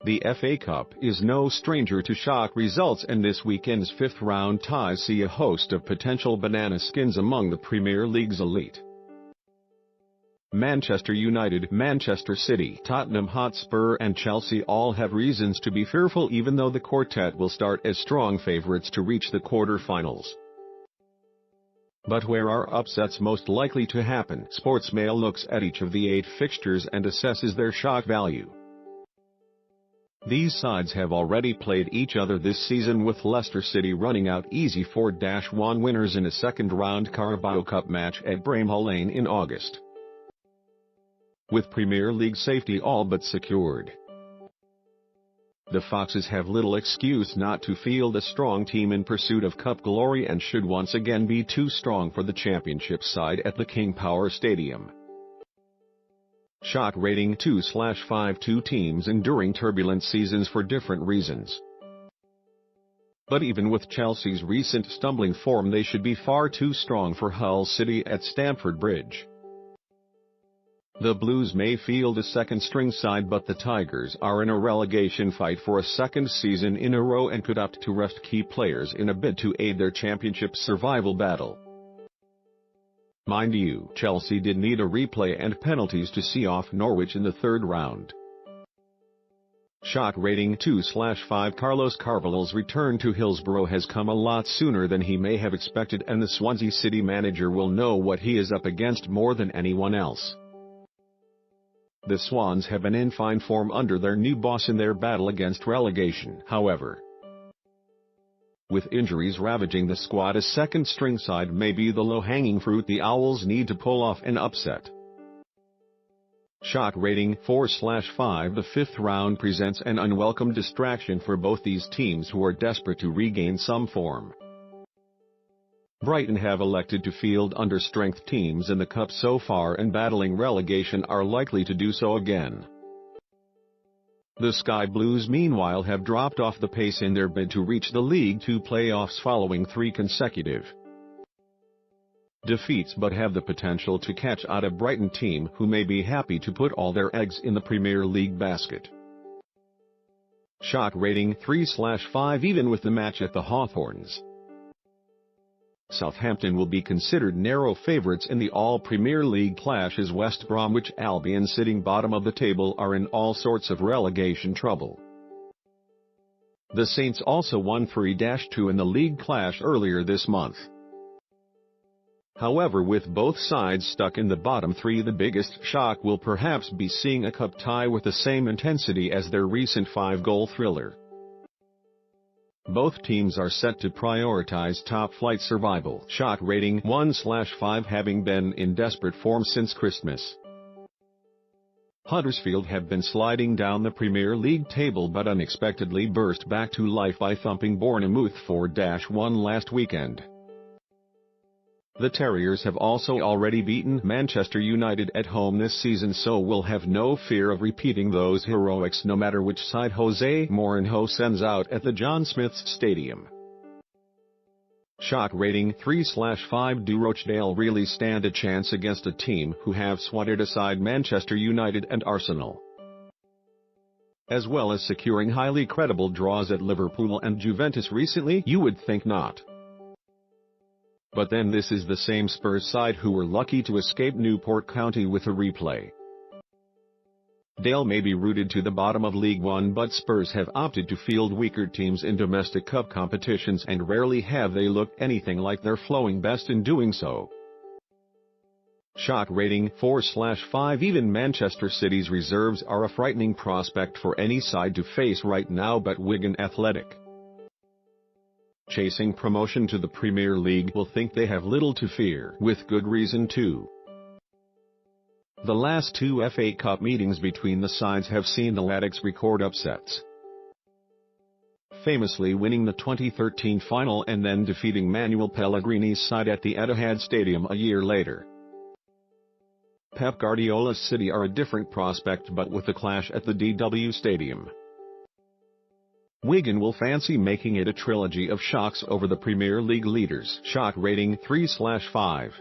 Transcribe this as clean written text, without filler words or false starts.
The FA Cup is no stranger to shock results, and this weekend's fifth-round ties see a host of potential banana skins among the Premier League's elite. Manchester United, Manchester City, Tottenham Hotspur and Chelsea all have reasons to be fearful, even though the quartet will start as strong favourites to reach the quarter-finals. But where are upsets most likely to happen? Sportsmail looks at each of the 8 fixtures and assesses their shock value. These sides have already played each other this season, with Leicester City running out easy 4-1 winners in a second-round Carabao Cup match at Bramall Lane in August. With Premier League safety all but secured, the Foxes have little excuse not to field a strong team in pursuit of cup glory, and should once again be too strong for the Championship side at the King Power Stadium. Shock rating 2/5. 2 teams enduring turbulent seasons for different reasons. But even with Chelsea's recent stumbling form, they should be far too strong for Hull City at Stamford Bridge. The Blues may field a second-string side, but the Tigers are in a relegation fight for a second season in a row and could opt to rest key players in a bid to aid their Championship survival battle. Mind you, Chelsea did need a replay and penalties to see off Norwich in the third round. Shock rating 2/5. Carlos Carvalhal's return to Hillsborough has come a lot sooner than he may have expected, and the Swansea City manager will know what he is up against more than anyone else. The Swans have been in fine form under their new boss in their battle against relegation, however. With injuries ravaging the squad, a second-string side may be the low-hanging fruit the Owls need to pull off an upset. Shock rating 4/5. The fifth round presents an unwelcome distraction for both these teams, who are desperate to regain some form. Brighton have elected to field understrength teams in the Cup so far, and battling relegation are likely to do so again. The Sky Blues meanwhile have dropped off the pace in their bid to reach the League Two playoffs following 3 consecutive defeats, but have the potential to catch out a Brighton team who may be happy to put all their eggs in the Premier League basket. Shock rating 3/5. Even with the match at the Hawthorns, Southampton will be considered narrow favourites in the All-Premier League clash, as West Bromwich Albion, sitting bottom of the table, are in all sorts of relegation trouble. The Saints also won 3-2 in the league clash earlier this month. However, with both sides stuck in the bottom 3, the biggest shock will perhaps be seeing a cup tie with the same intensity as their recent 5-goal thriller. Both teams are set to prioritize top-flight survival. Shock rating 1/5. Having been in desperate form since Christmas, Huddersfield have been sliding down the Premier League table, but unexpectedly burst back to life by thumping Bournemouth 4-1 last weekend. The Terriers have also already beaten Manchester United at home this season, so will have no fear of repeating those heroics no matter which side Jose Mourinho sends out at the John Smith's Stadium. Shock rating 3/5. Do Rochdale really stand a chance against a team who have swatted aside Manchester United and Arsenal, as well as securing highly credible draws at Liverpool and Juventus recently? You would think not. But then this is the same Spurs side who were lucky to escape Newport County with a replay. Dale may be rooted to the bottom of League One, but Spurs have opted to field weaker teams in domestic cup competitions, and rarely have they looked anything like their flowing best in doing so. Shock rating 4/5. Even Manchester City's reserves are a frightening prospect for any side to face right now, but Wigan Athletic, chasing promotion to the Premier League, will think they have little to fear, with good reason too. The last 2 FA Cup meetings between the sides have seen the Latics record upsets, famously winning the 2013 final and then defeating Manuel Pellegrini's side at the Etihad Stadium a year later. Pep Guardiola's City are a different prospect, but with the clash at the DW Stadium, Wigan will fancy making it a trilogy of shocks over the Premier League leaders. Shock rating 3/5.